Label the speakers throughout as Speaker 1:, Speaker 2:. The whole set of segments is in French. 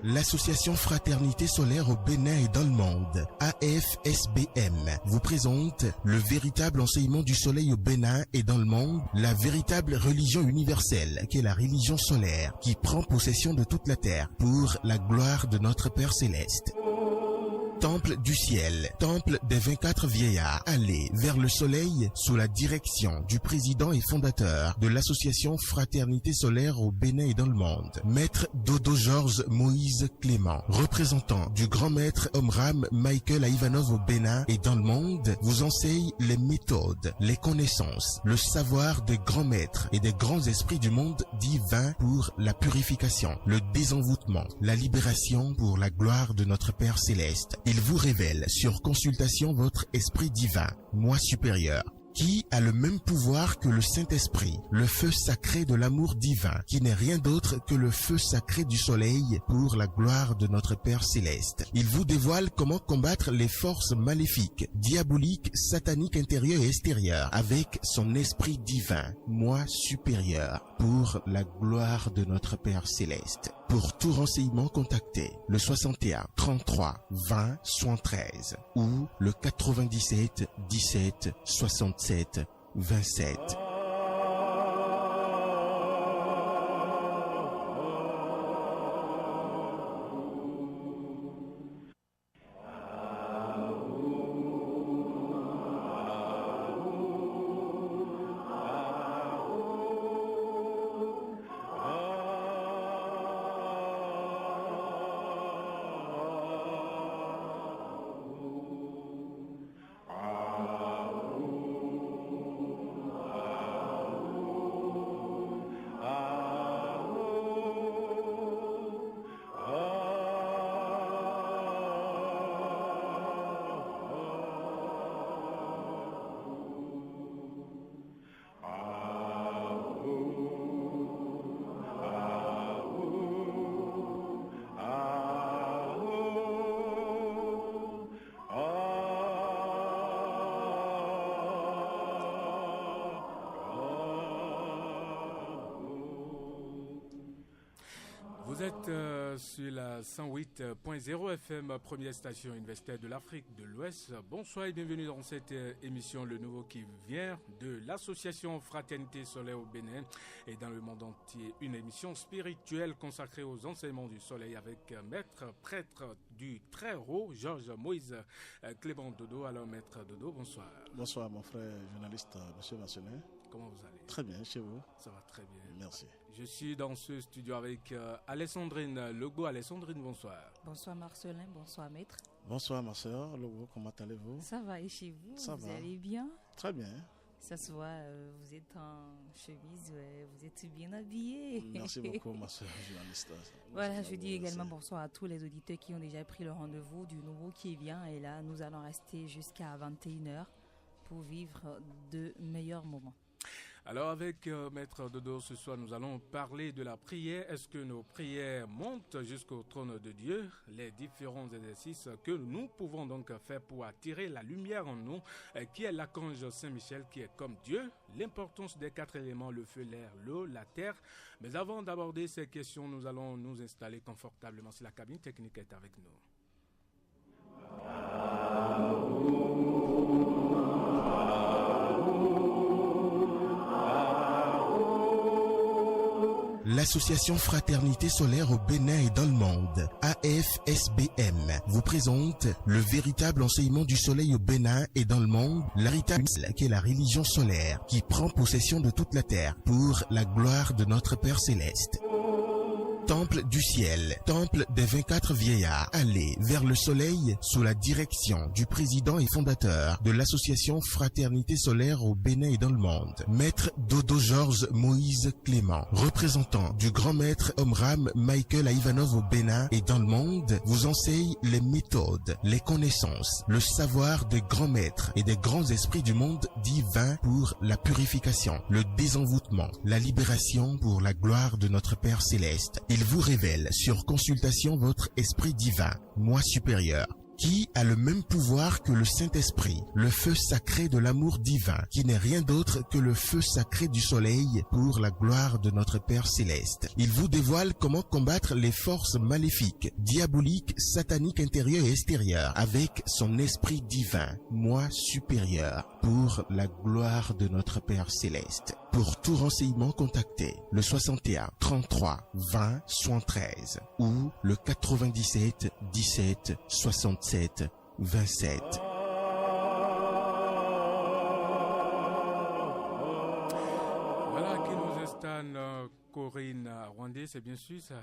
Speaker 1: L'association Fraternité Solaire au Bénin et dans le monde, AFSBM, vous présente le véritable enseignement du soleil au Bénin et dans le monde, la véritable religion universelle qui est la religion solaire qui prend possession de toute la terre pour la gloire de notre Père Céleste. Temple du ciel, temple des 24 vieillards, allez vers le soleil sous la direction du président et fondateur de l'association Fraternité Solaire au Bénin et dans le monde, Maître Dodo Georges Moïse Clément, représentant du grand maître Omram Michael Ivanov au Bénin et dans le monde, vous enseigne les méthodes, les connaissances, le savoir des grands maîtres et des grands esprits du monde divin pour la purification, le désenvoûtement, la libération pour la gloire de notre Père Céleste. Il vous révèle sur consultation votre esprit divin, moi supérieur, qui a le même pouvoir que le Saint-Esprit, le feu sacré de l'amour divin, qui n'est rien d'autre que le feu sacré du soleil pour la gloire de notre Père Céleste. Il vous dévoile comment combattre les forces maléfiques, diaboliques, sataniques intérieures et extérieures avec son esprit divin, moi supérieur, pour la gloire de notre Père Céleste. Pour tout renseignement, contactez le 61 33 20 73 ou le 97 17 67 27.
Speaker 2: Vous êtes sur la 108.0 FM, première station universitaire de l'Afrique de l'Ouest. Bonsoir et bienvenue dans cette émission Le Nouveau qui vient de l'association Fraternité Solaire au Bénin et dans le monde entier. Une émission spirituelle consacrée aux enseignements du soleil avec maître prêtre du très haut, Georges Moïse Clément Dodo. Alors maître Dodo, bonsoir.
Speaker 3: Bonsoir mon frère journaliste, monsieur Marcelin.
Speaker 2: Comment vous allez?
Speaker 3: Très bien, chez vous?
Speaker 2: Ça va très bien.
Speaker 3: Merci.
Speaker 2: Je suis dans ce studio avec Alessandrine Logo. Alessandrine, bonsoir.
Speaker 4: Bonsoir Marcelin, bonsoir maître.
Speaker 3: Bonsoir ma soeur Logo, comment allez-vous?
Speaker 4: Ça va et chez vous?
Speaker 3: Ça
Speaker 4: vous
Speaker 3: va.
Speaker 4: allez bien?
Speaker 3: Très bien.
Speaker 4: Ça se voit, vous êtes en chemise, vous êtes bien habillé.
Speaker 3: Merci beaucoup ma soeur journaliste.
Speaker 4: Voilà, je dis également bonsoir à tous les auditeurs qui ont déjà pris le rendez-vous du nouveau qui vient. Et là, nous allons rester jusqu'à 21h pour vivre de meilleurs moments.
Speaker 2: Alors avec Maître Dodo, ce soir nous allons parler de la prière. Est-ce que nos prières montent jusqu'au trône de Dieu? Les différents exercices que nous pouvons donc faire pour attirer la lumière en nous, qui est l'archange Saint-Michel, qui est comme Dieu. L'importance des 4 éléments, le feu, l'air, l'eau, la terre. Mais avant d'aborder ces questions, nous allons nous installer confortablement si la cabine technique est avec nous.
Speaker 1: L'association Fraternité Solaire au Bénin et dans le monde, AFSBM, vous présente le véritable enseignement du soleil au Bénin et dans le monde, la véritable qui est la religion solaire qui prend possession de toute la terre pour la gloire de notre Père Céleste. Temple du ciel, temple des 24 vieillards, allez vers le soleil sous la direction du président et fondateur de l'association Fraternité Solaire au Bénin et dans le monde, Maître Dodo Georges Moïse Clément, représentant du grand maître Omram Michael Ivanov au Bénin et dans le monde, vous enseigne les méthodes, les connaissances, le savoir des grands maîtres et des grands esprits du monde divin pour la purification, le désenvoûtement, la libération pour la gloire de notre Père Céleste. Il vous révèle sur consultation votre esprit divin, moi supérieur, qui a le même pouvoir que le Saint-Esprit, le feu sacré de l'amour divin, qui n'est rien d'autre que le feu sacré du soleil pour la gloire de notre Père céleste. Il vous dévoile comment combattre les forces maléfiques, diaboliques, sataniques intérieures et extérieures avec son esprit divin, moi supérieur, pour la gloire de notre Père céleste. Pour tout renseignement, contactez le 61 33 20 73 ou le 97 17 67 27.
Speaker 2: Voilà qui nous installe Corinne Rwandais, c'est bien sûr ça.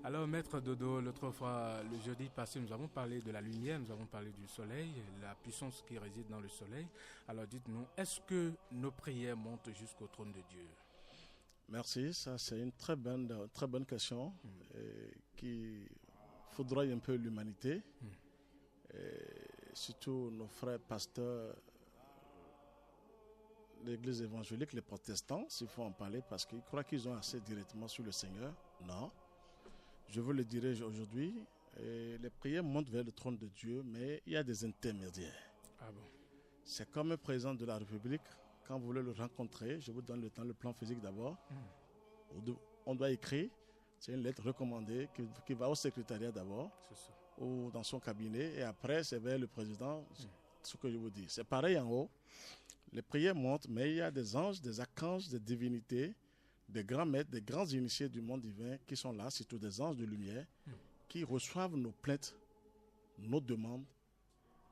Speaker 2: Alors, Maître Dodo, l'autre fois, le jeudi passé, nous avons parlé de la lumière, nous avons parlé du soleil, la puissance qui réside dans le soleil. Alors, dites-nous, est-ce que nos prières montent jusqu'au trône de Dieu?
Speaker 3: Merci, ça c'est une très bonne question qui foudroie un peu l'humanité, surtout nos frères pasteurs, l'église évangélique, les protestants, s'il faut en parler, parce qu'ils croient qu'ils ont accès directement sur le Seigneur. Non. Je vous le dirai aujourd'hui, les prières montent vers le trône de Dieu, mais il y a des intermédiaires.
Speaker 2: Ah bon?
Speaker 3: C'est comme un président de la République, quand vous voulez le rencontrer, je vous donne le plan physique d'abord. On doit écrire, c'est une lettre recommandée qui va au secrétariat d'abord, ou dans son cabinet, et après c'est vers le président, ce que je vous dis. C'est pareil en haut, les prières montent, mais il y a des anges, des archanges, des divinités, des grands maîtres, des grands initiés du monde divin qui sont là, surtout des anges de lumière, qui reçoivent nos plaintes, nos demandes,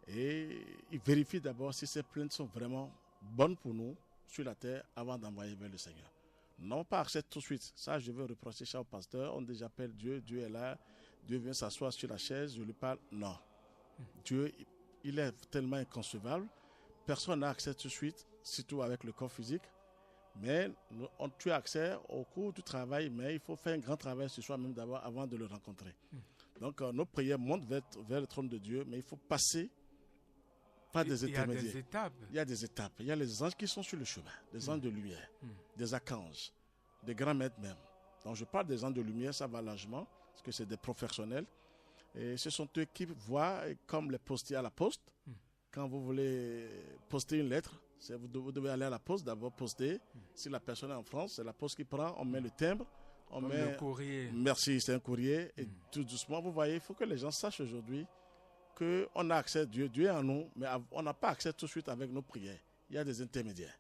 Speaker 3: et ils vérifient d'abord si ces plaintes sont vraiment bonnes pour nous sur la terre avant d'envoyer vers le Seigneur. Non pas accès tout de suite. Ça, je veux reprocher ça au pasteur. On dit j'appelle Dieu, Dieu est là, Dieu vient s'asseoir sur la chaise, je lui parle. Non. Dieu, il est tellement inconcevable. Personne n'a accès tout de suite, surtout avec le corps physique. Mais tu as accès au cours du travail, mais il faut faire un grand travail sur soi-même d'abord avant de le rencontrer. Donc nos prières montent vers le trône de Dieu, mais il faut passer par des intermédiaires.
Speaker 2: Il y a des étapes.
Speaker 3: Il y a des étapes. Il y a les anges qui sont sur le chemin, des anges de lumière, des archanges, des grands maîtres même. Donc je parle des anges de lumière, ça va largement, parce que c'est des professionnels. Et ce sont eux qui voient, comme les postiers à la poste, quand vous voulez poster une lettre, vous devez aller à la poste, d'abord poster. Si la personne est en France, c'est la poste qui prend, on met le timbre, on met
Speaker 2: le courrier.
Speaker 3: Merci, c'est un courrier. Et tout doucement, vous voyez, il faut que les gens sachent aujourd'hui qu'on a accès à Dieu. Dieu est en nous, mais on n'a pas accès tout de suite avec nos prières. Il y a des intermédiaires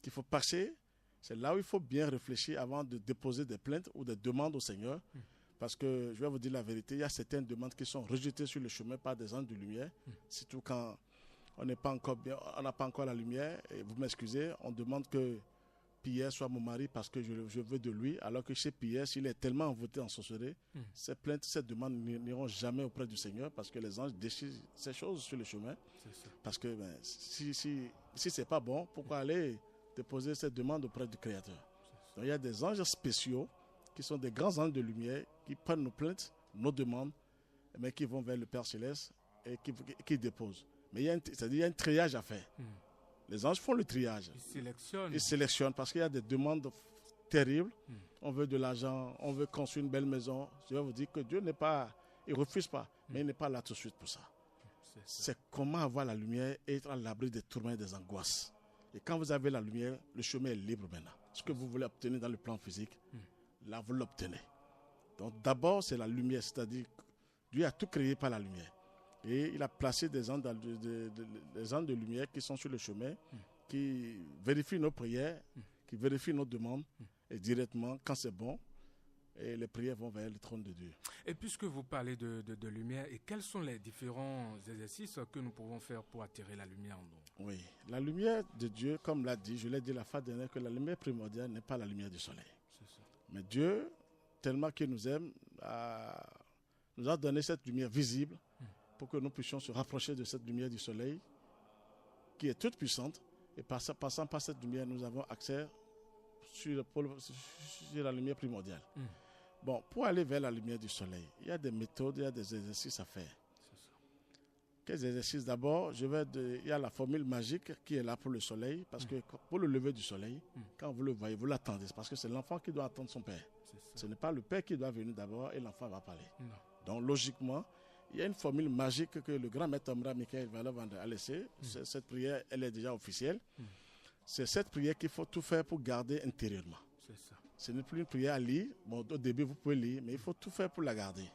Speaker 3: qu'il faut passer. C'est là où il faut bien réfléchir avant de déposer des plaintes ou des demandes au Seigneur. Parce que, je vais vous dire la vérité, il y a certaines demandes qui sont rejetées sur le chemin par des anges de lumière, surtout quand on n'a pas encore la lumière. Et vous m'excusez, on demande que Pierre soit mon mari parce que je veux de lui, alors que chez Pierre, s'il est tellement envoûté en sorcellerie, ces plaintes, ces demandes n'iront jamais auprès du Seigneur parce que les anges déchirent ces choses sur le chemin. Parce que si c'est pas bon, pourquoi aller déposer cette demande auprès du Créateur? Donc il y a des anges spéciaux qui sont des grands anges de lumière qui prennent nos plaintes, nos demandes, mais qui vont vers le Père Céleste et qui déposent. Mais il y a un triage à faire. Les anges font le triage. Ils sélectionnent parce qu'il y a des demandes terribles. On veut de l'argent, on veut construire une belle maison. Je vais vous dire que Dieu n'est pas, il ne refuse pas, mais il n'est pas là tout de suite pour ça. C'est comment avoir la lumière et être à l'abri des tourments et des angoisses. Et quand vous avez la lumière, le chemin est libre maintenant. Ce que vous voulez obtenir dans le plan physique, là vous l'obtenez. Donc d'abord c'est la lumière, c'est-à-dire Dieu a tout créé par la lumière. Et il a placé des anges de lumière qui sont sur le chemin, qui vérifient nos prières, qui vérifient nos demandes, et directement, quand c'est bon, et les prières vont vers le trône de Dieu.
Speaker 2: Et puisque vous parlez de lumière, et quels sont les différents exercices que nous pouvons faire pour attirer la lumière en nous?
Speaker 3: Oui, la lumière de Dieu, comme l'a dit, je l'ai dit la fois dernière, que la lumière primordiale n'est pas la lumière du soleil. Mais Dieu, tellement qu'il nous aime, nous a donné cette lumière visible, pour que nous puissions se rapprocher de cette lumière du soleil qui est toute puissante. Et passant par cette lumière, nous avons accès sur la lumière primordiale. Bon, pour aller vers la lumière du soleil, il y a des méthodes, il y a des exercices à faire. Quels exercices? D'abord, il y a la formule magique qui est là pour le soleil, parce que pour le lever du soleil, quand vous le voyez, vous l'attendez, parce que c'est l'enfant qui doit attendre son père. Ce n'est pas le père qui doit venir d'abord et l'enfant va parler. Donc, logiquement, Il y a une formule magique que le grand maître Omra Michael Valavand a laissée. Cette prière, elle est déjà officielle. C'est cette prière qu'il faut tout faire pour garder intérieurement.
Speaker 2: C'est ça.
Speaker 3: Ce n'est plus une prière à lire. Bon, au début, vous pouvez lire, mais il faut tout faire pour la garder.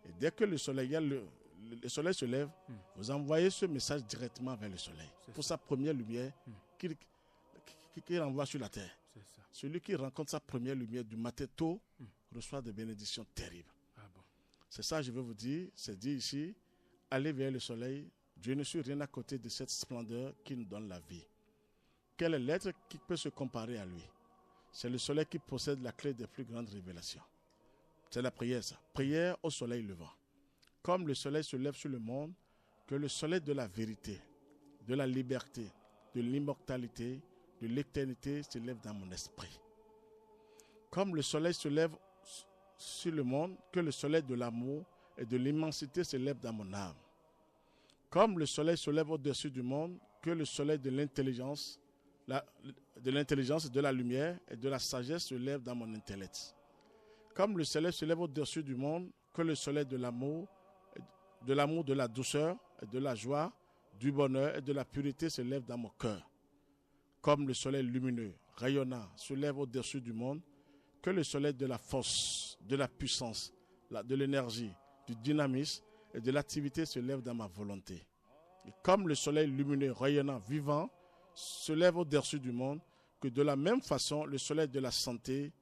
Speaker 3: Et dès que le soleil, le soleil se lève, vous envoyez ce message directement vers le soleil. Pour sa première lumière qu'il envoie sur la terre.
Speaker 2: C'est ça.
Speaker 3: Celui qui rencontre sa première lumière du matin tôt reçoit des bénédictions terribles.
Speaker 2: Ah bon.
Speaker 3: C'est ça, je veux vous dire. C'est dit ici, allez vers le soleil. Dieu ne suit rien à côté de cette splendeur qui nous donne la vie. Quel est l'être qui peut se comparer à lui? C'est le soleil qui possède la clé des plus grandes révélations. C'est la prière, ça. Prière au soleil levant. Comme le soleil se lève sur le monde, que le soleil de la vérité, de la liberté, de l'immortalité, de l'éternité se lève dans mon esprit. Comme le soleil se lève sur le monde, que le soleil de l'amour et de l'immensité se lève dans mon âme. Comme le soleil se lève au-dessus du monde, que le soleil de l'intelligence, de la lumière et de la sagesse se lève dans mon intellect. Comme le soleil se lève au-dessus du monde, que le soleil de l'amour, de la douceur et de la joie, du bonheur et de la pureté se lève dans mon cœur. Comme le soleil lumineux, rayonnant, se lève au-dessus du monde, que le soleil de la force, de la puissance, de l'énergie, du dynamisme et de l'activité se lève dans ma volonté. Et comme le soleil lumineux, rayonnant, vivant, se lève au-dessus du monde, que de la même façon, le soleil de la santé,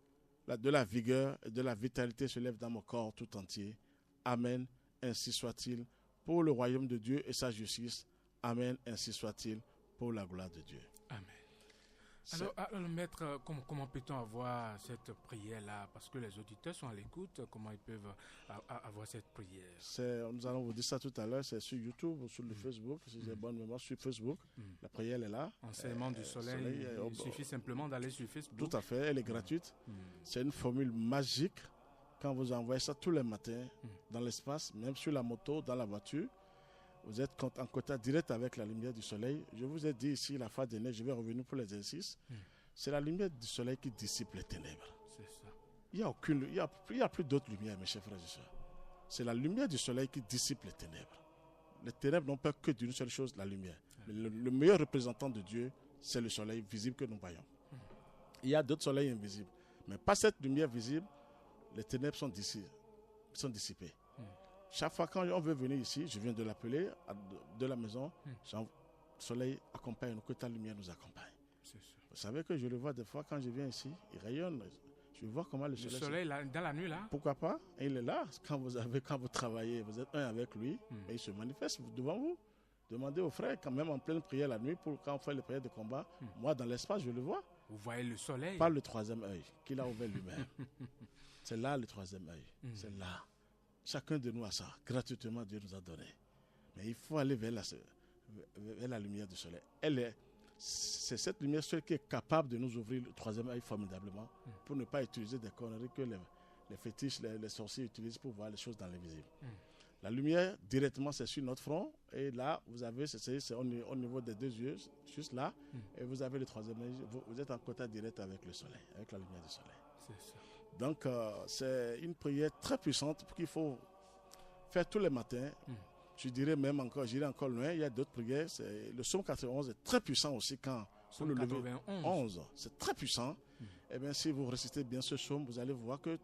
Speaker 3: de la vigueur et de la vitalité se lève dans mon corps tout entier. Amen, ainsi soit-il, pour le royaume de Dieu et sa justice. Amen, ainsi soit-il, pour la gloire de Dieu.
Speaker 2: Amen. Alors, maître, comment peut-on avoir cette prière-là? Parce que les auditeurs sont à l'écoute, comment ils peuvent avoir cette prière?
Speaker 3: Nous allons vous dire ça tout à l'heure, c'est sur YouTube ou sur le Facebook, si j'ai bonne mémoire, sur Facebook. La prière, elle est là.
Speaker 2: Enseignement du soleil, il suffit simplement d'aller sur Facebook.
Speaker 3: Tout à fait, elle est gratuite. C'est une formule magique. Quand vous envoyez ça tous les matins dans l'espace, même sur la moto, dans la voiture, vous êtes en contact direct avec la lumière du soleil. Je vous ai dit ici, la fois dernière, je vais revenir pour l'exercice. C'est la lumière du soleil qui dissipe les ténèbres.
Speaker 2: C'est ça.
Speaker 3: Il n'y a plus d'autre lumière, mes chers frères et sœurs. C'est la lumière du soleil qui dissipe les ténèbres. Les ténèbres n'ont peur que d'une seule chose, la lumière. Le meilleur représentant de Dieu, c'est le soleil visible que nous voyons. Il y a d'autres soleils invisibles. Mais pas cette lumière visible, les ténèbres sont dissipées. Chaque fois quand on veut venir ici, je viens de l'appeler de la maison, le soleil accompagne, que ta lumière nous accompagne. Vous savez que je le vois des fois quand je viens ici, il rayonne. Je vois comment le soleil
Speaker 2: dans la nuit là.
Speaker 3: Pourquoi pas? Et il est là. Quand vous travaillez, vous êtes un avec lui, et il se manifeste devant vous. Demandez aux frères, quand même en pleine prière la nuit, pour quand on fait les prières de combat, moi dans l'espace, je le vois.
Speaker 2: Vous voyez le soleil?
Speaker 3: Pas le troisième œil qu'il a ouvert lui-même. C'est là le troisième œil. C'est là. Chacun de nous a ça. Gratuitement, Dieu nous a donné. Mais il faut aller vers la lumière du soleil. C'est cette lumière seule qui est capable de nous ouvrir le troisième œil formidablement pour ne pas utiliser des conneries que les fétiches, les sorciers utilisent pour voir les choses dans l'invisible. La lumière, directement, c'est sur notre front. Et là, vous avez, c'est au niveau des deux yeux, juste là. Et vous avez le troisième œil. Vous êtes en contact direct avec le soleil, avec la lumière du soleil.
Speaker 2: C'est ça.
Speaker 3: Donc, c'est une prière très puissante qu'il faut faire tous les matins. Je dirais même encore, j'irai encore loin. Il y a d'autres prières. Le psaume 91 est très puissant aussi quand vous le levez. 11, c'est très puissant. Et bien, si vous récitez bien ce psaume, vous allez voir que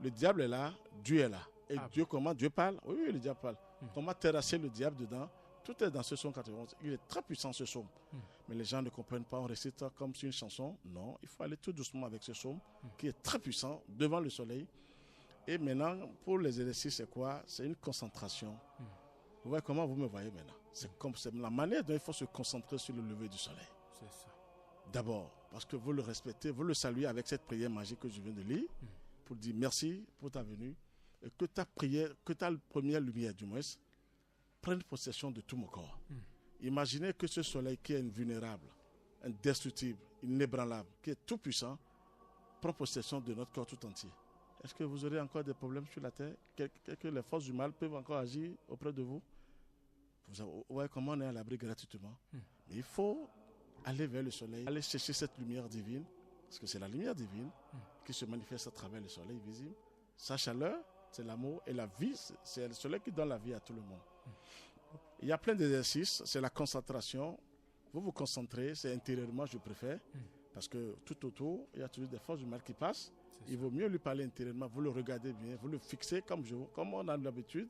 Speaker 3: le diable est là, Dieu est là. Et comment Dieu parle? Oui, le diable parle. Comment terrasser le diable dedans? Tout est dans ce psaume 91. Il est très puissant ce psaume. Mais les gens ne comprennent pas. On récite ça comme sur une chanson. Non, il faut aller tout doucement avec ce psaume qui est très puissant devant le soleil. Et maintenant, pour les exercices, c'est quoi? C'est une concentration. Vous voyez comment vous me voyez maintenant? C'est la manière dont il faut se concentrer sur le lever du soleil.
Speaker 2: C'est ça.
Speaker 3: D'abord, parce que vous le respectez, vous le saluez avec cette prière magique que je viens de lire, pour dire merci pour ta venue, et que ta prière, que ta première lumière du moins, prenne possession de tout mon corps. Imaginez que ce soleil qui est invulnérable, indestructible, inébranlable, qui est tout puissant, prend possession de notre corps tout entier. Est-ce que vous aurez encore des problèmes sur la terre? Que les forces du mal peuvent encore agir auprès de vous? Vous voyez comment on est à l'abri gratuitement. Mais il faut aller vers le soleil, aller chercher cette lumière divine, parce que c'est la lumière divine qui se manifeste à travers le soleil visible. Sa chaleur c'est l'amour. Et la vie, c'est le soleil qui donne la vie à tout le monde. Il y a plein d'exercices, c'est la concentration. Vous vous concentrez, c'est intérieurement, je préfère. Parce que tout autour, il y a toujours des forces du mal qui passent. Il vaut mieux lui parler intérieurement. Vous le regardez bien, vous le fixez comme on a l'habitude.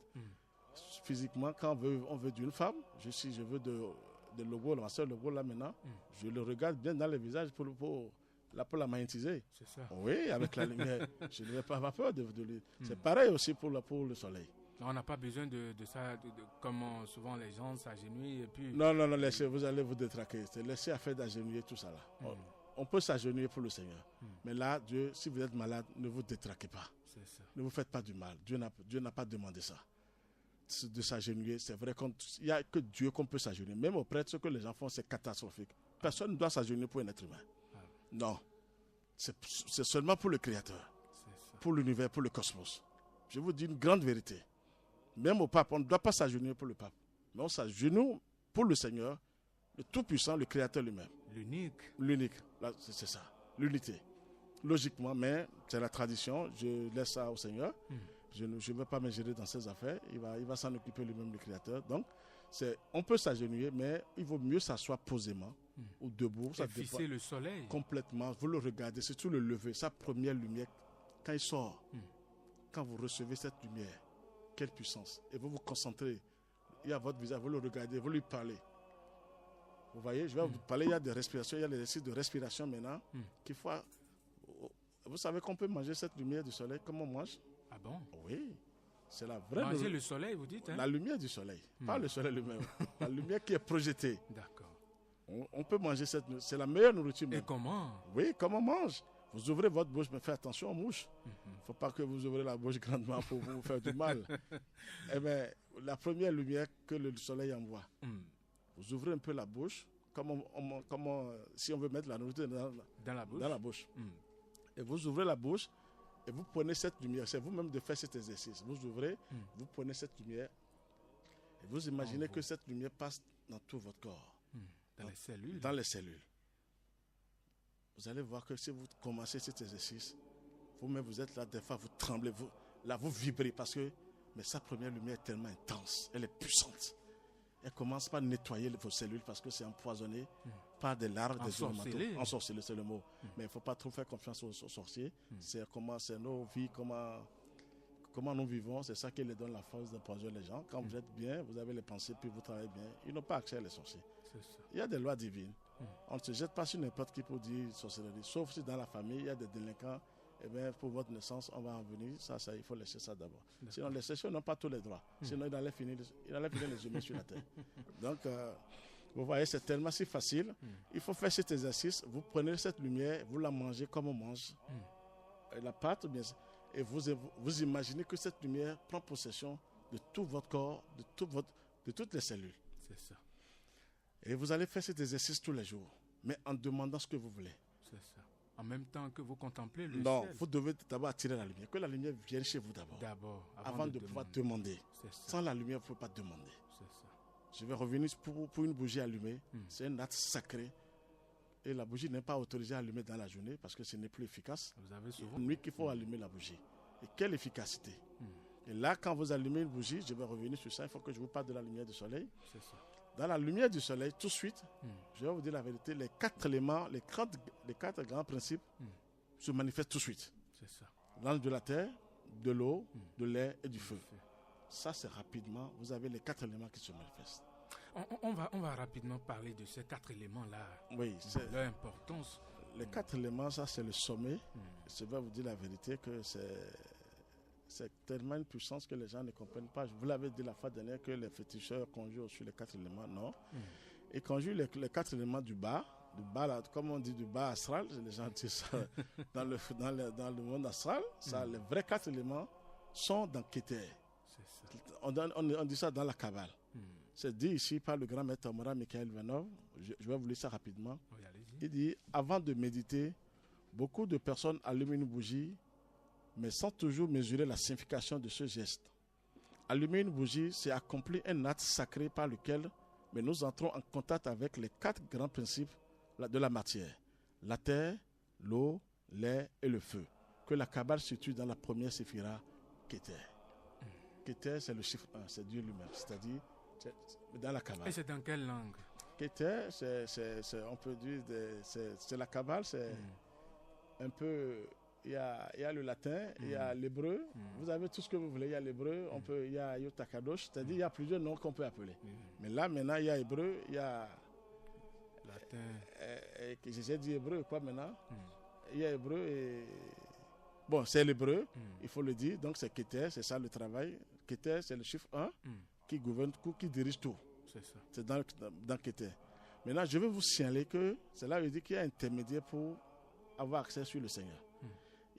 Speaker 3: Physiquement, quand on veut d'une femme, je veux de Logo, ma soeur Logo là maintenant, je le regarde bien dans le visage pour la magnétiser.
Speaker 2: C'est ça.
Speaker 3: Oui, avec la lumière. Je ne vais pas avoir peur de lui. C'est pareil aussi pour le soleil.
Speaker 2: On n'a pas besoin de ça, comme souvent les gens s'agenouillent et puis...
Speaker 3: Non, laissez, vous allez vous détraquer. Laissez à faire d'agenouiller tout ça là. On peut s'agenouiller pour le Seigneur. Mais là, Dieu, si vous êtes malade, ne vous détraquez pas.
Speaker 2: C'est ça.
Speaker 3: Ne vous faites pas du mal. Dieu n'a pas demandé ça. De s'agenouiller, c'est vrai qu'il n'y a que Dieu qu'on peut s'agenouiller. Même auprès de ce que les gens font, c'est catastrophique. Personne ne doit s'agenouiller pour un être humain. Non. C'est seulement pour le Créateur, pour l'univers, pour le cosmos. Je vous dis une grande vérité. Même au pape, on ne doit pas s'agenouiller pour le pape. Mais on s'agenouille pour le Seigneur, le Tout-Puissant, le Créateur lui-même. L'unique. C'est ça. L'unité. Logiquement, mais c'est la tradition. Je laisse ça au Seigneur. Je ne vais pas me gérer dans ses affaires. Il va s'en occuper lui-même, le Créateur. Donc, on peut s'agenouiller, mais il vaut mieux s'asseoir posément ou debout.
Speaker 2: Et fixer le soleil.
Speaker 3: Complètement. Vous le regardez, surtout le lever, sa première lumière. Quand il sort, quand vous recevez cette lumière, quelle puissance. Et vous vous concentrez. Il y a votre visage, vous le regardez, vous lui parlez. Vous voyez, je vais vous parler, il y a des respirations, il y a des exercices de respiration maintenant. Qu'il faut... Vous savez qu'on peut manger cette lumière du soleil comme on mange?
Speaker 2: Ah bon?
Speaker 3: Oui. C'est la vraie...
Speaker 2: Manger le soleil, vous dites, hein?
Speaker 3: La lumière du soleil. Pas le soleil lui-même. La lumière qui est projetée.
Speaker 2: D'accord.
Speaker 3: On peut manger cette... C'est la meilleure nourriture même.
Speaker 2: Et comment?
Speaker 3: Oui, comme on mange. Vous ouvrez votre bouche, mais faites attention aux mouches. Il ne faut pas que vous ouvrez la bouche grandement pour vous faire du mal. Eh bien, la première lumière que le soleil envoie, vous ouvrez un peu la bouche, comme si on veut mettre la nourriture dans la bouche. Et vous ouvrez la bouche et vous prenez cette lumière. C'est vous-même de faire cet exercice. Vous ouvrez, vous prenez cette lumière et vous imaginez que cette lumière passe dans tout votre corps.
Speaker 2: Dans les cellules.
Speaker 3: Dans les cellules. Vous allez voir que si vous commencez cet exercice, vous-même vous êtes là, des fois vous tremblez, vous vibrez parce que sa première lumière est tellement intense, elle est puissante. Elle commence par nettoyer vos cellules parce que c'est empoisonné par des larves, des onomatopées. Ensorcelé, c'est le mot. Mais il ne faut pas trop faire confiance aux sorciers. C'est nos vies, comment nous vivons, c'est ça qui les donne la force d'empoisonner les gens. Quand vous êtes bien, vous avez les pensées, puis vous travaillez bien, ils n'ont pas accès à les sorciers. Il y a des lois divines. On ne se jette pas sur n'importe qui pour dire sorcellerie. Sauf si dans la famille, il y a des délinquants. Eh bien, pour votre naissance, on va en venir. Ça, il faut laisser ça d'abord. Sinon, les sorciers n'ont pas tous les droits. Sinon, il allait finir les humains sur la terre. Donc, vous voyez, c'est tellement si facile. Il faut faire cet exercice. Vous prenez cette lumière, vous la mangez comme on mange. La pâte, bien sûr. Et vous imaginez que cette lumière prend possession de tout votre corps, de toutes les cellules.
Speaker 2: C'est ça.
Speaker 3: Et vous allez faire cet exercice tous les jours, mais en demandant ce que vous voulez.
Speaker 2: C'est ça. En même temps que vous contemplez le ciel.
Speaker 3: Non, vous devez d'abord attirer la lumière. Que la lumière vienne chez vous d'abord. Avant de pouvoir demander. Sans la lumière, vous ne pouvez pas demander.
Speaker 2: C'est ça.
Speaker 3: Je vais revenir pour une bougie allumée. C'est un acte sacré. Et la bougie n'est pas autorisée à allumer dans la journée parce que ce n'est plus efficace.
Speaker 2: Vous avez souvent...
Speaker 3: C'est la nuit qu'il faut allumer la bougie. Et quelle efficacité. Et là, quand vous allumez une bougie, je vais revenir sur ça. Il faut que je vous parle de la lumière du soleil.
Speaker 2: C'est ça.
Speaker 3: Dans la lumière du soleil, tout de suite, je vais vous dire la vérité, les 4 éléments, les 4 grands principes se manifestent tout de suite.
Speaker 2: C'est ça.
Speaker 3: L'ange de la terre, de l'eau, de l'air et du feu. Ça, c'est rapidement, vous avez les 4 éléments qui se manifestent.
Speaker 2: On va rapidement parler de ces 4 éléments-là.
Speaker 3: Oui,
Speaker 2: c'est leur importance.
Speaker 3: Les 4 éléments, ça, c'est le sommet. Je vais vous dire la vérité que c'est tellement une puissance que les gens ne comprennent pas. Je vous l'avais dit la fois dernière que les féticheurs conjurent sur les 4 éléments, non. Ils conjurent les 4 éléments du bas là, comme on dit du bas astral, les gens disent ça dans le monde astral, ça, les vrais 4 éléments sont dans Keter. On dit ça dans la Kabbale. C'est dit ici par le grand maître Omara Michael Ivanov. Je vais vous lire ça rapidement.
Speaker 2: Oui,
Speaker 3: il dit, avant de méditer, beaucoup de personnes allument une bougie mais sans toujours mesurer la signification de ce geste. Allumer une bougie, c'est accomplir un acte sacré par lequel nous entrons en contact avec les 4 grands principes de la matière. La terre, l'eau, l'air et le feu, que la Kabbale situe dans la première séphira, Keter. Keter, c'est le chiffre 1, c'est Dieu lui-même. C'est-à-dire, c'est dans la Kabbale.
Speaker 2: Et c'est dans quelle langue?
Speaker 3: Keter, on peut dire, c'est la Kabbale, c'est un peu. Il y a le latin, il y a l'hébreu. Vous avez tout ce que vous voulez. Il y a l'hébreu, il y a Yotakadosh, c'est-à-dire il y a plusieurs noms qu'on peut appeler. Mais là, maintenant, il y a hébreu, il y a.
Speaker 2: Latin.
Speaker 3: J'ai dit hébreu, quoi maintenant? Il y a hébreu et. Bon, c'est l'hébreu, il faut le dire. Donc, c'est Keter, c'est ça le travail. Keter, c'est le chiffre 1 qui gouverne tout, qui dirige tout.
Speaker 2: C'est ça.
Speaker 3: C'est dans Keter. Maintenant, je vais vous signaler que c'est là où il dit qu'il y a un intermédiaire pour avoir accès sur le Seigneur.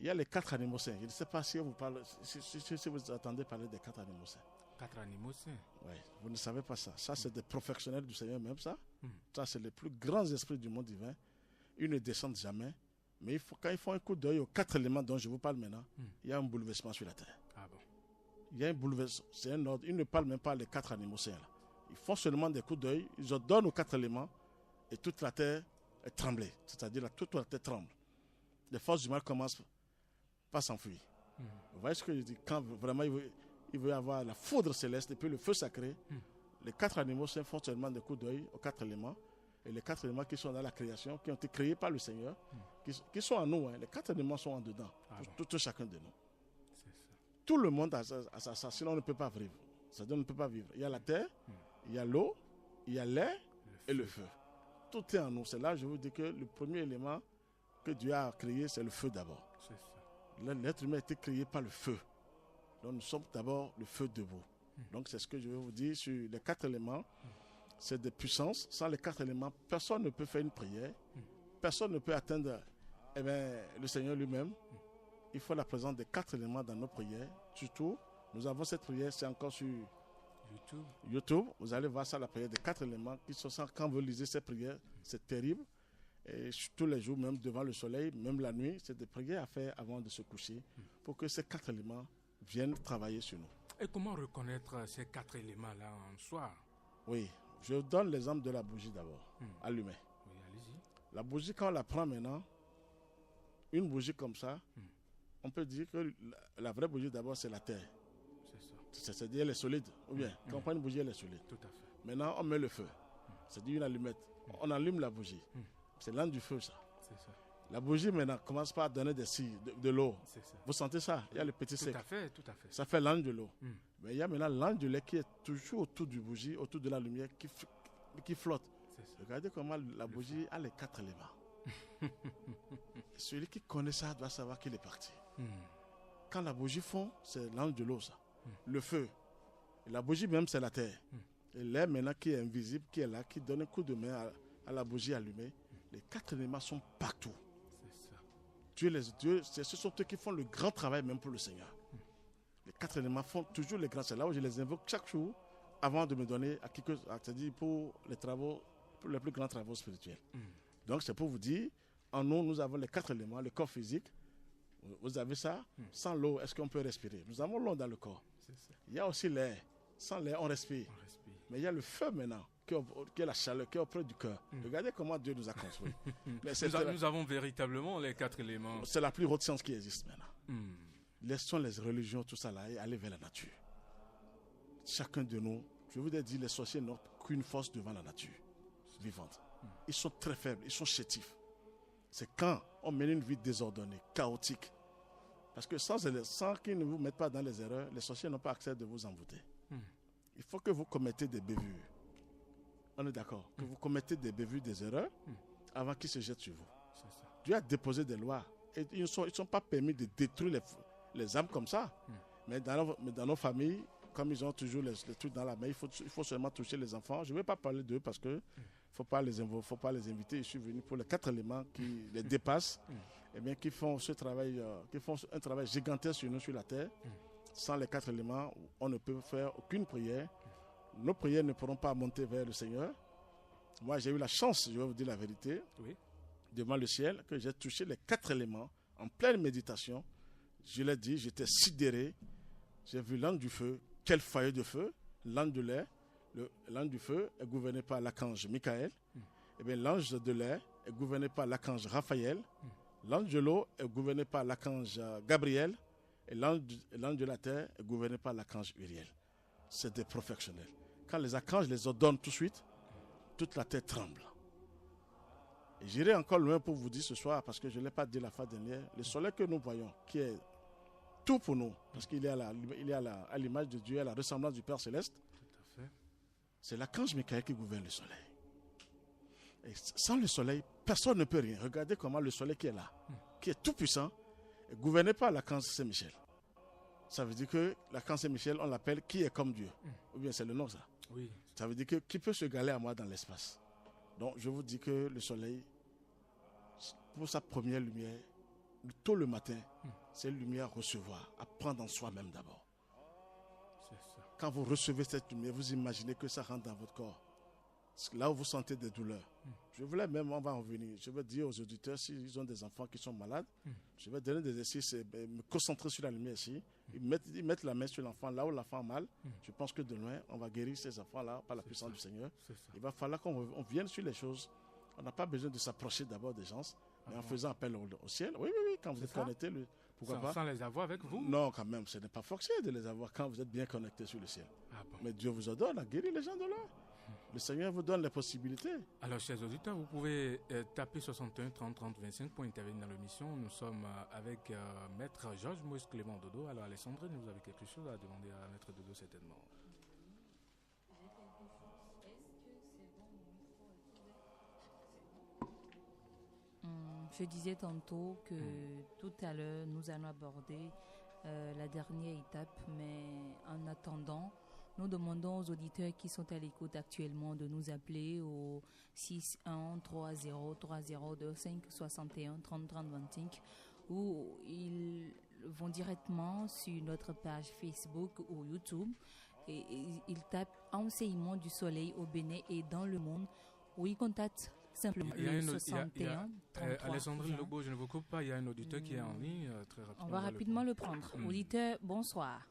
Speaker 3: Il y a les 4 animaux saints. Je ne sais pas si vous parlez, si vous attendez parler des 4 animaux saints.
Speaker 2: 4 animaux saints.
Speaker 3: Oui, vous ne savez pas ça. Ça, c'est des professionnels du Seigneur même, ça. Ça, c'est les plus grands esprits du monde divin. Ils ne descendent jamais. Mais quand ils font un coup d'œil aux 4 éléments dont je vous parle maintenant, il y a un bouleversement sur la terre.
Speaker 2: Ah bon?
Speaker 3: Il y a un bouleversement. C'est un ordre. Ils ne parlent même pas les 4 animaux saints. Là. Ils font seulement des coups d'œil. Ils ordonnent aux 4 éléments et toute la terre est tremblée. C'est-à-dire toute la terre tremble. Les forces du mal commencent à s'enfuir. Vous voyez ce que je dis? Quand vraiment il veut avoir la foudre céleste et puis le feu sacré, les 4 animaux saints font seulement des coups d'œil aux 4 éléments. Et les 4 éléments qui sont dans la création, qui ont été créés par le Seigneur, qui sont en nous, hein. Les 4 éléments sont en dedans, tout chacun de nous.
Speaker 2: C'est ça.
Speaker 3: Tout le monde a ça, sinon on ne peut pas vivre. C'est-à-dire on ne peut pas vivre. Il y a la terre, il y a l'eau, il y a l'air et le feu. Tout est en nous. C'est là que je vous dis que le premier élément que Dieu a créé, c'est le feu d'abord.
Speaker 2: C'est ça.
Speaker 3: L'être humain a été créé par le feu. Donc nous sommes d'abord le feu debout. Donc c'est ce que je vais vous dire sur les 4 éléments. C'est des puissances. Sans les 4 éléments, personne ne peut faire une prière. Personne ne peut atteindre le Seigneur lui-même. Il faut la présence des 4 éléments dans nos prières. Surtout, nous avons cette prière, c'est encore sur YouTube. Vous allez voir ça, la prière des 4 éléments qui sont ça. Quand vous lisez ces prières, c'est terrible. Et tous les jours, même devant le soleil, même la nuit, c'est des prières à faire avant de se coucher pour que ces 4 éléments viennent travailler sur nous.
Speaker 2: Et comment reconnaître ces 4 éléments-là en soi?
Speaker 3: Oui, je donne l'exemple de la bougie d'abord, allumée.
Speaker 2: Oui, allez-y.
Speaker 3: La bougie, quand on la prend maintenant, une bougie comme ça, on peut dire que la vraie bougie d'abord, c'est la terre.
Speaker 2: C'est ça.
Speaker 3: C'est-à-dire elle est solide. Ou bien, quand on prend une bougie, elle est solide.
Speaker 2: Tout à fait.
Speaker 3: Maintenant, on met le feu. C'est-à-dire une allumette. On allume la bougie. C'est l'âme du feu, ça.
Speaker 2: C'est ça.
Speaker 3: La bougie, maintenant, commence par donner des cires, de l'eau.
Speaker 2: C'est ça.
Speaker 3: Vous sentez ça? Il y a le petit sec.
Speaker 2: Tout à fait, tout à fait.
Speaker 3: Ça fait l'âne de l'eau. Mais il y a maintenant l'âne de lait qui est toujours autour du bougie, autour de la lumière, qui flotte.
Speaker 2: C'est ça.
Speaker 3: Regardez comment la bougie a les 4 éléments. Celui qui connaît ça doit savoir qu'il est parti. Quand la bougie fond, c'est l'âne de l'eau, ça. Le feu. Et la bougie même, c'est la terre. Et l'air maintenant qui est invisible, qui est là, qui donne un coup de main à la bougie allumée. Les 4 éléments sont partout.
Speaker 2: C'est ça.
Speaker 3: Ce sont eux qui font le grand travail même pour le Seigneur. Les 4 éléments font toujours les grands. C'est là où je les invoque chaque jour avant de me donner c'est-à-dire pour les travaux, pour les plus grands travaux spirituels. Donc c'est pour vous dire, en nous avons les 4 éléments, le corps physique. Vous avez ça. Sans l'eau, est-ce qu'on peut respirer? Nous avons l'eau dans le corps.
Speaker 2: C'est ça.
Speaker 3: Il y a aussi l'air. Sans l'air, on respire.
Speaker 2: On respire.
Speaker 3: Mais il y a le feu maintenant, qui est la chaleur, qui est auprès du cœur. Regardez comment Dieu nous a construits.
Speaker 2: Nous avons véritablement les 4 éléments.
Speaker 3: C'est la plus haute science qui existe maintenant. Laissons les religions, tout ça là, et aller vers la nature. Chacun de nous, je vous ai dit, les sorciers n'ont qu'une force devant la nature vivante. Ils sont très faibles, ils sont chétifs. C'est quand on mène une vie désordonnée, chaotique. Parce que sans qu'ils ne vous mettent pas dans les erreurs, les sorciers n'ont pas accès de vous envoûter. Il faut que vous commettez des bévues. On est d'accord? Que vous commettez des bévues, des erreurs, avant qu'ils se jettent sur vous.
Speaker 2: C'est ça.
Speaker 3: Dieu a déposé des lois. Et ils ne sont pas permis de détruire les âmes comme ça. Mais dans nos familles, comme ils ont toujours les trucs dans la main, il faut seulement toucher les enfants. Je ne vais pas parler d'eux parce que faut pas les inviter. Je suis venu pour les 4 éléments qui les dépassent, et bien qui font ce travail, qui font un travail gigantesque sur nous, sur la terre. Sans les 4 éléments, on ne peut faire aucune prière. Nos prières ne pourront pas monter vers le Seigneur. Moi, j'ai eu la chance, je vais vous dire la vérité, devant le ciel, que j'ai touché les 4 éléments en pleine méditation. Je l'ai dit, j'étais sidéré. J'ai vu l'âne du feu. Quel foyer de feu! L'âne de l'air. L'âne du feu est gouverné par l'archange Michael. Et bien, l'ange de l'air est gouverné par l'archange Raphaël. L'ange de l'eau est gouverné par l'archange Gabriel. Et l'ange de la terre est gouverné par l'archange Uriel. C'est des professionnels. Quand les archanges les ordonnent tout de suite, toute la terre tremble. Et j'irai encore loin pour vous dire ce soir, parce que je ne l'ai pas dit la fois dernière, le soleil que nous voyons, qui est tout pour nous, parce qu'il est à l'image de Dieu, à la ressemblance du Père Céleste,
Speaker 2: Tout à fait.
Speaker 3: c'est l'archange Michael qui gouverne le soleil. Et sans le soleil, personne ne peut rien. Regardez comment le soleil qui est là, qui est tout puissant, est gouverné par l'archange Saint-Michel. Ça veut dire que l'archange Saint-Michel, on l'appelle qui est comme Dieu. Ou bien c'est le nom ça.
Speaker 2: Oui.
Speaker 3: Ça veut dire que qui peut se galer à moi dans l'espace. Donc je vous dis que le soleil, pour sa première lumière, tôt le matin, c'est une lumière à recevoir, à prendre en soi-même d'abord.
Speaker 2: C'est ça.
Speaker 3: Quand vous recevez cette lumière, vous imaginez que ça rentre dans votre corps. Là où vous sentez des douleurs. Je voulais même, on va en venir, je vais dire aux auditeurs, s'ils ont des enfants qui sont malades, je vais donner des exercices, me concentrer sur la lumière ici. Ils mettent la main sur l'enfant, là où l'enfant a mal. Je pense que de loin, on va guérir ces enfants-là par la puissance du Seigneur.
Speaker 2: C'est ça.
Speaker 3: Il va falloir qu'on vienne sur les choses. On n'a pas besoin de s'approcher d'abord des gens, mais en faisant appel au ciel. Oui, quand vous
Speaker 2: C'est
Speaker 3: êtes
Speaker 2: ça?
Speaker 3: connecté, pourquoi pas?
Speaker 2: Sans les avoir avec vous?
Speaker 3: Non, quand même, ce n'est pas forcé de les avoir quand vous êtes bien connecté sur le ciel.
Speaker 2: Ah bon.
Speaker 3: Mais Dieu vous ordonne à guérir les gens de là. Le Seigneur vous donne les possibilités.
Speaker 2: Alors, chers auditeurs, vous pouvez taper 61 30 30 25 pour intervenir dans l'émission. Nous sommes avec Maître Georges Moïse Clément Dodo. Alors, Alessandrine, vous avez quelque chose à demander à Maître Dodo, certainement.
Speaker 4: Je disais tantôt que tout à l'heure, nous allons aborder la dernière étape, mais en attendant, nous demandons aux auditeurs qui sont à l'écoute actuellement de nous appeler au 61 30 3025 61 30 30 25 ou ils vont directement sur notre page Facebook ou YouTube et ils tapent Enseignement du Soleil au Bénin et dans le monde ou ils contactent simplement le 61 33
Speaker 2: Alessandrine
Speaker 4: 20.
Speaker 2: Lobo, je ne vous coupe pas, il y a un auditeur qui est en ligne. Très rapidement.
Speaker 4: On va rapidement le prendre. Auditeur, bonsoir.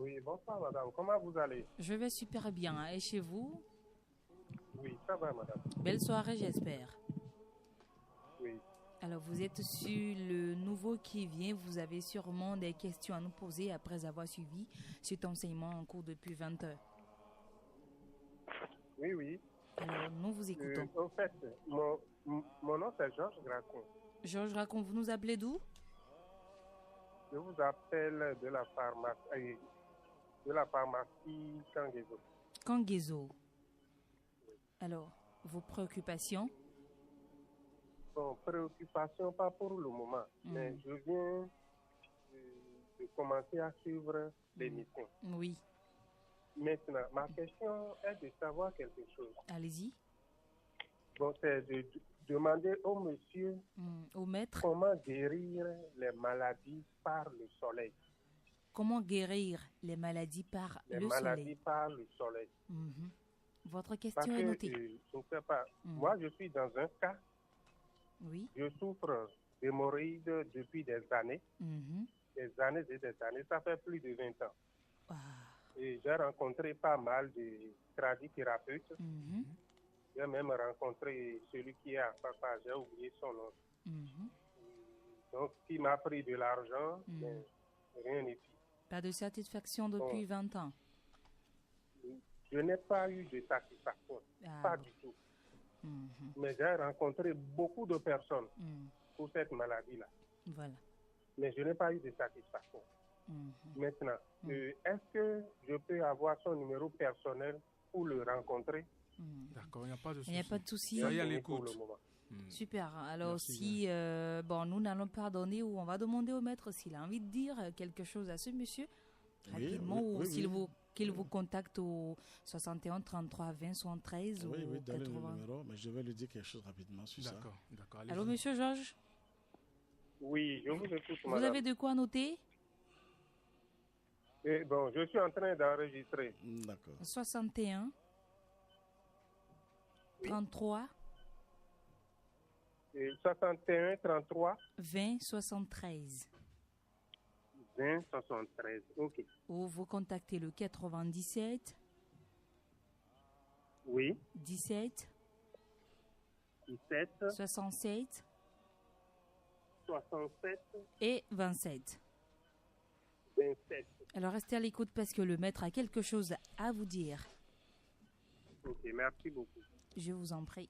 Speaker 5: Oui, bonsoir madame, comment vous allez?
Speaker 4: Je vais super bien. Et chez vous?
Speaker 5: Oui, ça va madame.
Speaker 4: Belle soirée, j'espère.
Speaker 5: Oui.
Speaker 4: Alors, vous êtes sur le nouveau qui vient. Vous avez sûrement des questions à nous poser après avoir suivi cet enseignement en cours depuis 20 heures.
Speaker 5: Oui.
Speaker 4: Alors, nous vous écoutons.
Speaker 5: En fait, mon nom c'est Georges Gracon.
Speaker 4: Georges Gracon, vous nous appelez d'où?
Speaker 5: Je vous appelle de la pharmacie Kangezo.
Speaker 4: Kangezo. Alors, vos préoccupations?
Speaker 5: Bon, préoccupation pas pour le moment, mais je viens de commencer à suivre l'émission.
Speaker 4: Oui.
Speaker 5: Maintenant, ma question est de savoir quelque chose.
Speaker 4: Allez-y.
Speaker 5: Bon, c'est de demander au monsieur
Speaker 4: au maître
Speaker 5: comment guérir les maladies par le soleil.
Speaker 4: Comment guérir les maladies par le soleil?
Speaker 5: Les maladies par le soleil.
Speaker 4: Votre question est notée.
Speaker 5: Je ne sais pas. Moi, je suis dans un cas.
Speaker 4: Oui.
Speaker 5: Je souffre d'hémorroïdes depuis des années. Des années et des années. Ça fait plus de 20 ans. Et j'ai rencontré pas mal de tradithérapeutes. J'ai même rencontré celui qui est à papa, j'ai oublié son nom. Donc, il m'a pris de l'argent, mais rien n'est fait.
Speaker 4: Pas de satisfaction depuis 20 ans?
Speaker 5: Je n'ai pas eu de satisfaction, pas du tout. Mais j'ai rencontré beaucoup de personnes pour cette maladie-là.
Speaker 4: Voilà.
Speaker 5: Mais je n'ai pas eu de satisfaction. Maintenant, est-ce que je peux avoir son numéro personnel pour le rencontrer?
Speaker 2: D'accord, il n'y a pas de souci.
Speaker 4: Il n'y a pas de souci.
Speaker 2: Ça y est, à l'écoute.
Speaker 4: Super. Alors,
Speaker 2: merci,
Speaker 4: nous n'allons pas donner ou on va demander au maître s'il a envie de dire quelque chose à ce monsieur rapidement ou qu'il vous contacte au 61 33 20 73 ou 80.
Speaker 3: Donnez le numéro, mais je vais lui dire quelque chose rapidement sur ça.
Speaker 2: D'accord.
Speaker 4: Allô, monsieur Georges?
Speaker 5: Oui, je vous écoute,
Speaker 4: madame. Vous avez de quoi noter?
Speaker 5: Bon, je suis en train d'enregistrer.
Speaker 3: D'accord.
Speaker 4: 61 33
Speaker 5: 61 33
Speaker 4: 20 73.
Speaker 5: 20 73, ok.
Speaker 4: Ou vous contactez le 97
Speaker 5: oui
Speaker 4: 17
Speaker 5: 67
Speaker 4: et 27.
Speaker 5: 27.
Speaker 4: Alors restez à l'écoute parce que le maître a quelque chose à vous dire.
Speaker 5: Ok, merci beaucoup.
Speaker 4: Je vous en prie.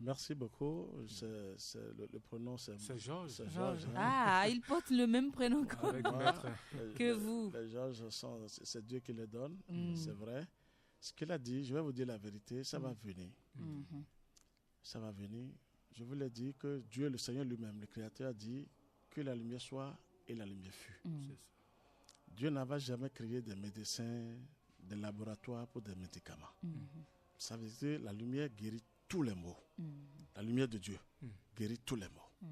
Speaker 3: Merci beaucoup. Le prénom, c'est
Speaker 2: Georges.
Speaker 3: C'est Georges.
Speaker 4: Ah, il porte le même prénom que vous.
Speaker 3: Les Georges, c'est Dieu qui les donne, c'est vrai. Ce qu'il a dit, je vais vous dire la vérité, ça va venir. Ça va venir. Je vous l'ai dit que Dieu, le Seigneur lui-même, le Créateur, a dit que la lumière soit et la lumière fut. Dieu n'avait jamais créé des médecins, des laboratoires pour des médicaments. Ça veut dire que la lumière guérit tous les maux. La lumière de Dieu guérit tous les maux.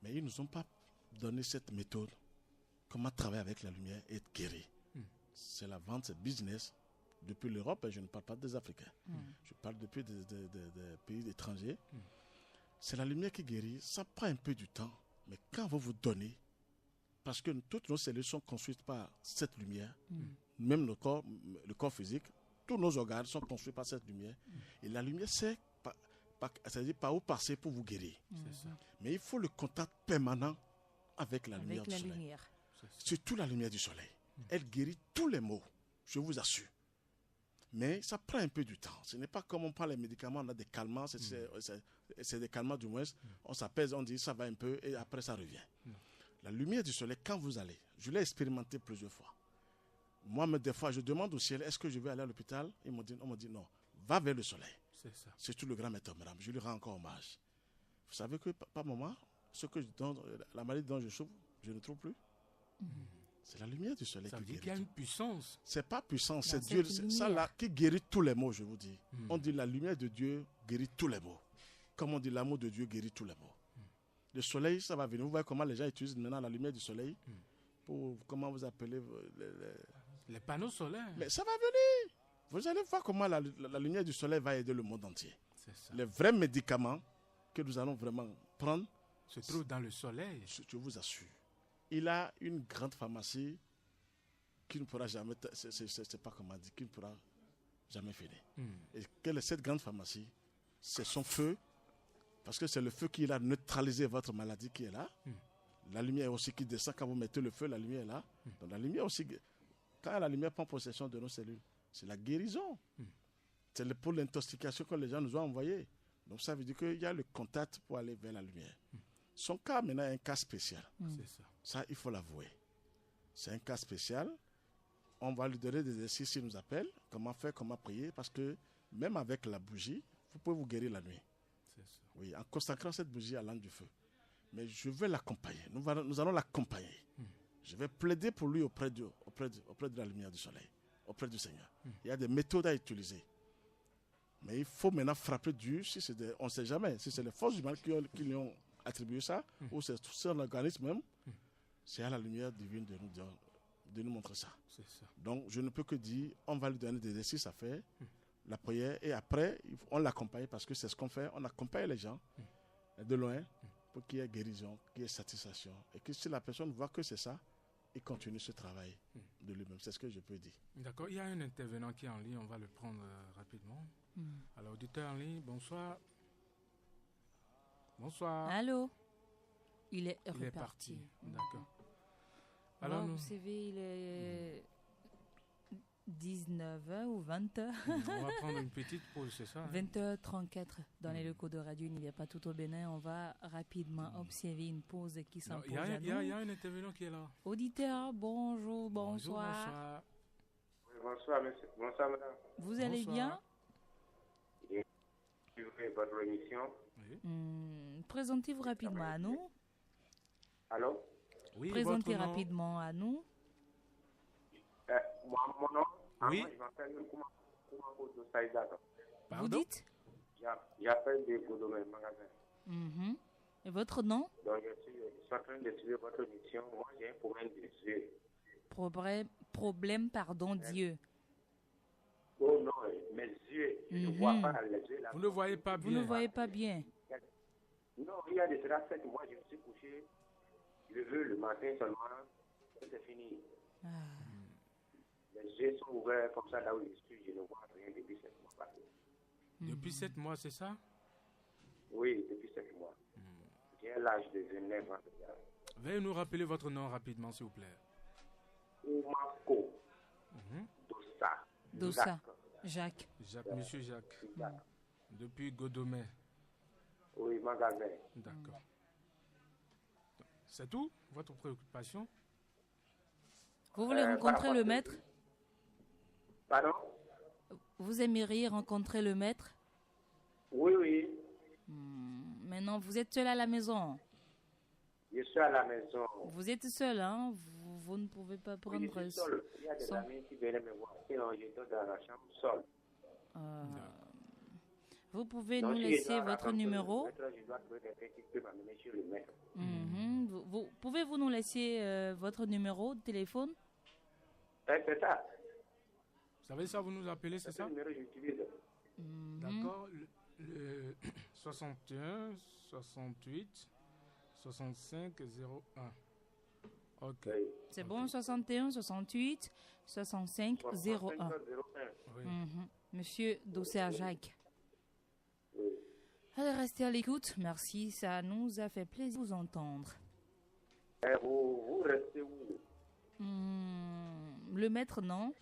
Speaker 3: Mais ils ne nous ont pas donné cette méthode. Comment travailler avec la lumière et être guéri. C'est la vente, c'est business. Depuis l'Europe, et je ne parle pas des Africains. Je parle depuis des pays étrangers. C'est la lumière qui guérit. Ça prend un peu du temps. Mais quand vous vous donnez, parce que toutes nos cellules sont construites par cette lumière, même le corps physique, tous nos organes sont construits par cette lumière. Et la lumière, c'est par où passer pour vous guérir. Mais il faut le contact permanent avec la lumière du soleil. Surtout la lumière du soleil. Elle guérit tous les maux, je vous assure. Mais ça prend un peu du temps. Ce n'est pas comme on prend les médicaments, on a des calmants, c'est des calmants du moins. On s'apaise, on dit ça va un peu et après ça revient. La lumière du soleil, quand vous allez, je l'ai expérimenté plusieurs fois. Moi, des fois, je demande au ciel, est-ce que je vais aller à l'hôpital? On me dit non, va vers le soleil. C'est tout le grand maître Maram. Je lui rends encore hommage. Vous savez que par moment, la maladie dont je souffre, je ne trouve plus. C'est la lumière du soleil qui guérit.
Speaker 2: Il y a une puissance.
Speaker 3: C'est pas puissance, c'est Dieu. C'est ça là qui guérit tous les maux, je vous dis. On dit la lumière de Dieu guérit tous les maux. Comme on dit l'amour de Dieu guérit tous les maux. Le soleil, ça va venir. Vous voyez comment les gens utilisent maintenant la lumière du soleil pour, comment vous appelez
Speaker 2: les panneaux solaires.
Speaker 3: Mais ça va venir. Vous allez voir comment la lumière du soleil va aider le monde entier. Les vrais médicaments que nous allons vraiment prendre
Speaker 2: se trouvent dans le soleil.
Speaker 3: Je vous assure. Il a une grande pharmacie qui ne pourra jamais, c'est pas comment dire, qui ne pourra jamais finir. Et quelle est cette grande pharmacie? C'est son feu, parce que c'est le feu qui a neutralisé votre maladie qui est là. La lumière aussi qui descend, quand vous mettez le feu, la lumière est là. Donc la lumière aussi, quand la lumière prend possession de nos cellules, c'est la guérison. C'est pour l'intoxication que les gens nous ont envoyé. Donc ça veut dire qu'il y a le contact pour aller vers la lumière. Son cas maintenant est un cas spécial.
Speaker 2: C'est ça.
Speaker 3: Ça, il faut l'avouer. C'est un cas spécial. On va lui donner des exercices s'il nous appelle. Comment faire, comment prier. Parce que même avec la bougie, vous pouvez vous guérir la nuit.
Speaker 2: C'est ça.
Speaker 3: Oui, en consacrant cette bougie à l'âme du feu. Mais je vais l'accompagner. Nous allons l'accompagner. Je vais plaider pour lui auprès de la lumière du soleil, auprès du Seigneur. Il y a des méthodes à utiliser. Mais il faut maintenant frapper Dieu. On ne sait jamais. Si c'est les forces humaines qui lui ont attribué ça, ou c'est son organisme même, c'est à la lumière divine de nous montrer ça.
Speaker 2: Ça.
Speaker 3: Donc, je ne peux que dire, on va lui donner des exercices à faire, la prière, et après, on l'accompagne, parce que c'est ce qu'on fait, on accompagne les gens de loin, pour qu'il y ait guérison, qu'il y ait satisfaction, et que si la personne voit que c'est ça, il continue ce travail de lui-même. C'est ce que je peux dire.
Speaker 2: D'accord. Il y a un intervenant qui est en ligne, on va le prendre rapidement. Alors, auditeur en ligne, bonsoir. Bonsoir.
Speaker 4: Allô? Il est reparti.
Speaker 2: D'accord. Alors,
Speaker 4: vous savez, il est 19h ou 20h.
Speaker 2: On va prendre une petite pause, c'est ça?
Speaker 4: 20h34 dans les locaux de radio. Il n'y a pas tout au Bénin. On va rapidement observer une pause qui s'impose à nous.
Speaker 2: Il y a un intervenant qui est là.
Speaker 4: Auditeur, bonjour, bonsoir.
Speaker 5: Oui, bonsoir, monsieur. Bonsoir, madame.
Speaker 4: Vous allez bien?
Speaker 5: Votre émission.
Speaker 2: Oui.
Speaker 4: Présentez-vous rapidement à nous.
Speaker 5: Allô?
Speaker 2: Oui,
Speaker 4: présentez rapidement à nous.
Speaker 5: Mon nom?
Speaker 2: Oui.
Speaker 5: Moi, je m'appelle Koumango de Saïdata.
Speaker 4: Vous dites?
Speaker 5: J'appelle des Godomé magasin.
Speaker 4: Et votre nom?
Speaker 5: Donc, je suis en train de suivre votre émission. Moi, j'ai un problème de yeux.
Speaker 4: Problème, pardon, d'yeux.
Speaker 5: Oh non, mes yeux, je ne vois pas les yeux là.
Speaker 2: Vous ne voyez pas bien.
Speaker 4: Vous ne voyez pas bien.
Speaker 5: Non, il y a des cela 7 mois, je me suis couché, je veux le matin seulement, c'est fini. Les yeux sont ouverts comme ça là où je suis, je ne vois rien depuis 7 mois passés.
Speaker 2: Depuis 7 mois, c'est ça?
Speaker 5: Oui, depuis 7 mois. J'ai l'âge de 29 ans.
Speaker 2: Veuillez nous rappeler votre nom rapidement, s'il vous plaît.
Speaker 6: Oumarco.
Speaker 4: Dossa. Jacques.
Speaker 2: Monsieur Jacques. Depuis Godomé.
Speaker 6: Oui, magasin.
Speaker 2: D'accord. C'est tout, votre préoccupation?
Speaker 4: Vous voulez rencontrer le maître?
Speaker 6: Pardon?
Speaker 4: Vous aimeriez rencontrer le maître?
Speaker 6: Oui.
Speaker 4: Maintenant, vous êtes seul à la maison?
Speaker 6: Je suis à la maison.
Speaker 4: Vous êtes seul, hein? Vous ne pouvez pas prendre...
Speaker 6: Oui, je suis seul. Il y a des amis qui venaient me voir. Sinon, j'étais dans la chambre seul.
Speaker 4: Vous pouvez nous laisser votre numéro?
Speaker 6: Je dois trouver quelqu'un qui peut m'amener chez le maître.
Speaker 4: Pouvez-vous nous laisser votre numéro de téléphone?
Speaker 6: C'est ça.
Speaker 2: Vous savez ça, vous nous appelez, c'est ça?
Speaker 6: Le numéro que j'utilise.
Speaker 2: D'accord. Le 61 68 65 01. Ok.
Speaker 6: Oui.
Speaker 4: C'est bon, 61 68 65 01.
Speaker 2: Oui.
Speaker 4: Monsieur Dossa Jacques.
Speaker 6: Oui.
Speaker 4: Allez, restez à l'écoute. Merci, ça nous a fait plaisir de vous entendre.
Speaker 6: Et vous restez où?
Speaker 4: Le maître, non.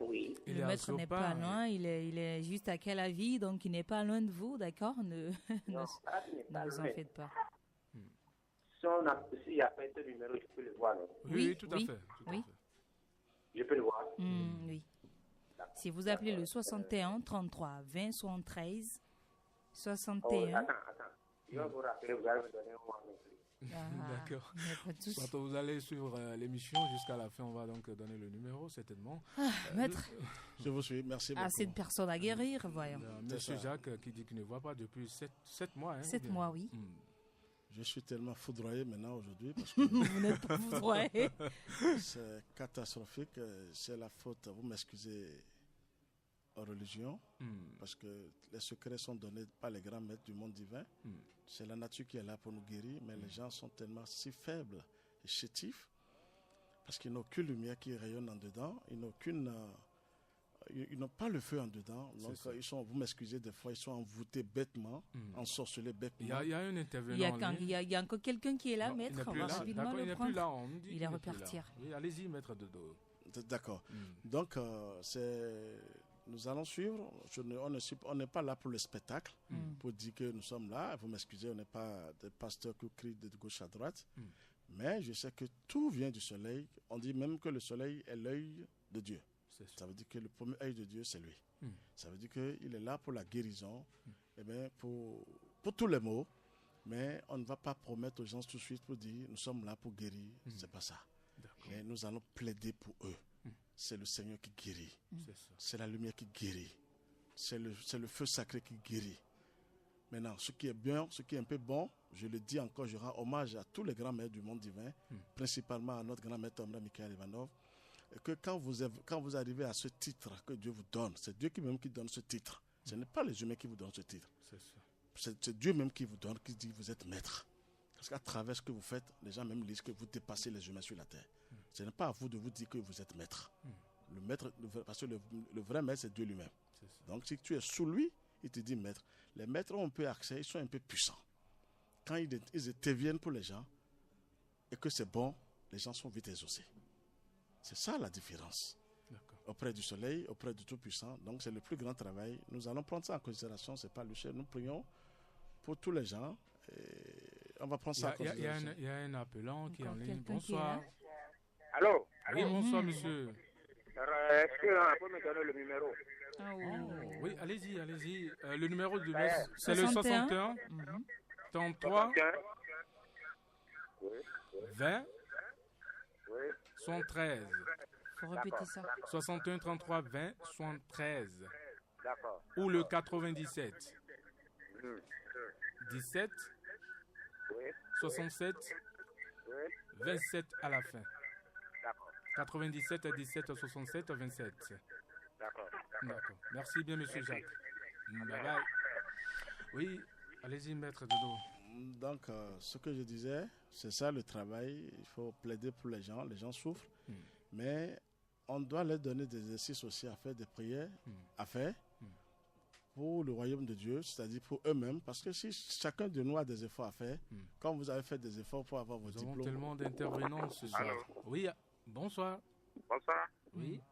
Speaker 6: Oui.
Speaker 4: Le maître n'est pas loin, il est juste à Calavi, donc il n'est pas loin de vous, d'accord? Ne vous en faites pas.
Speaker 6: S'il n'y a pas ce numéro, je peux le voir, non?
Speaker 2: Oui, tout à fait.
Speaker 6: Je peux le voir?
Speaker 4: Oui. Si vous appelez le 61 33 20 73 61...
Speaker 6: Attends. Je vais vous rappeler, vous allez me donner un mois non plus.
Speaker 2: D'accord. Quand vous allez suivre l'émission jusqu'à la fin, on va donc donner le numéro, certainement.
Speaker 4: Maître,
Speaker 3: Je vous suis, merci beaucoup.
Speaker 4: assez de personnes à guérir, voyons.
Speaker 2: Monsieur Jacques qui dit qu'il ne voit pas depuis 7 mois. Hein,
Speaker 4: 7 mois, oui.
Speaker 3: Je suis tellement foudroyé maintenant aujourd'hui parce que
Speaker 4: vous n'êtes pas foudroyé.
Speaker 3: C'est catastrophique. C'est la faute, vous m'excusez, aux religions, parce que les secrets sont donnés par les grands maîtres du monde divin. C'est la nature qui est là pour nous guérir, mais les gens sont tellement si faibles et chétifs parce qu'ils n'ont aucune lumière qui rayonne en dedans, ils n'ont pas le feu en dedans, donc ils sont, vous m'excusez, des fois ils sont envoûtés bêtement, ensorcelés bêtement.
Speaker 2: Il y a un intervenant.
Speaker 4: Il y a encore quelqu'un qui est là, maître.
Speaker 2: On va rapidement le prendre.
Speaker 4: Il est repartir.
Speaker 2: Oui, allez-y, maître Dodo.
Speaker 3: D'accord. Donc nous allons suivre. On n'est pas là pour le spectacle, pour dire que nous sommes là. Vous m'excusez, on n'est pas des pasteurs qui crient de gauche à droite. Mais je sais que tout vient du soleil. On dit même que le soleil est l'œil de Dieu. Ça veut dire que le premier œil de Dieu, c'est lui. Ça veut dire qu'il est là pour la guérison, pour tous les maux. Mais on ne va pas promettre aux gens tout de suite pour dire nous sommes là pour guérir. C'est pas ça. Mais nous allons plaider pour eux. C'est le Seigneur qui guérit. C'est la lumière qui guérit. C'est le feu sacré qui guérit. Maintenant, ce qui est bien, ce qui est un peu bon, je le dis encore, je rends hommage à tous les grands maîtres du monde divin, principalement à notre grand maître Michael Ivanov, et que quand vous arrivez à ce titre que Dieu vous donne, c'est Dieu même qui donne ce titre. Ce n'est pas les humains qui vous donnent ce titre. C'est Dieu même qui vous donne, qui dit vous êtes maître. Parce qu'à travers ce que vous faites, les gens même disent que vous dépassez les humains sur la terre. Ce n'est pas à vous de vous dire que vous êtes maître. Le maître, parce que le vrai maître, c'est Dieu lui-même. Donc si tu es sous lui, il te dit maître. Les maîtres ont un peu accès, ils sont un peu puissants. Quand ils interviennent pour les gens et que c'est bon, les gens sont vite exaucés. C'est ça la différence. Auprès du soleil, auprès du Tout-Puissant. Donc c'est le plus grand travail. Nous allons prendre ça en considération, c'est pas le chef. Nous prions pour tous les gens. Et on va prendre ça en considération.
Speaker 2: Il y a un appelant qui est en ligne. Bonsoir.
Speaker 6: Allô?
Speaker 2: Oui, bonsoir monsieur.
Speaker 6: Est-ce qu'on peut me donner le numéro?
Speaker 2: Oui, allez-y. Le numéro de c'est le 61 33 20 73.
Speaker 4: Faut répéter ça.
Speaker 2: 61 33 20 73.
Speaker 6: D'accord.
Speaker 2: Ou le 97 17 67 27 à la fin. 97 17 67 27.
Speaker 6: D'accord.
Speaker 2: Merci bien, monsieur Jacques. Bye bye. Oui, allez-y, maître Dodo.
Speaker 3: Donc, ce que je disais, c'est ça le travail. Il faut plaider pour les gens souffrent. Mais on doit leur donner des exercices aussi à faire, des prières à faire pour le royaume de Dieu, c'est-à-dire pour eux-mêmes. Parce que si chacun de nous a des efforts à faire, quand vous avez fait des efforts pour avoir vos diplômes...
Speaker 2: Nous avons tellement d'intervenants ce soir. Oui, Bonsoir.
Speaker 7: Bonsoir.
Speaker 2: Oui.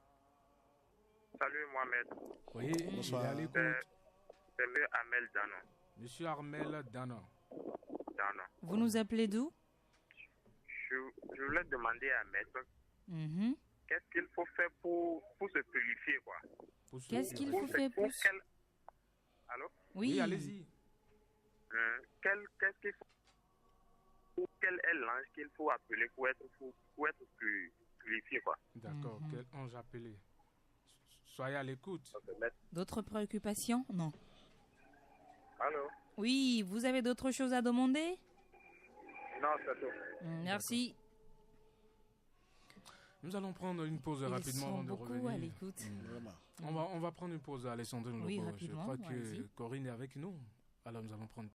Speaker 7: Salut Mohamed.
Speaker 2: Oui,
Speaker 3: bonsoir.
Speaker 2: À l'écoute.
Speaker 7: C'est M. Armel Danon.
Speaker 2: Monsieur Armel Danon.
Speaker 4: Vous nous appelez d'où?
Speaker 7: Je voulais demander à Maître qu'est-ce qu'il faut faire pour se purifier, quoi.
Speaker 4: Qu'est-ce qu'il faut faire pour...
Speaker 7: Allô?
Speaker 2: Oui, allez-y.
Speaker 7: Qu'est-ce qu'il faut... Quel est l'ange qu'il faut appeler pour être purifié, quoi?
Speaker 2: D'accord, quel ange appeler? Soyez à l'écoute.
Speaker 4: D'autres préoccupations? Non.
Speaker 7: Allô?
Speaker 4: Oui, vous avez d'autres choses à demander?
Speaker 7: Non, c'est tout.
Speaker 4: Merci.
Speaker 2: Nous allons prendre une pause rapidement avant de revenir.
Speaker 4: À l'écoute.
Speaker 2: On va prendre une pause, Alessandrine.
Speaker 4: Oui,
Speaker 2: Lobo.
Speaker 4: rapidement.
Speaker 2: Je crois que Corinne est avec nous. Alors nous allons prendre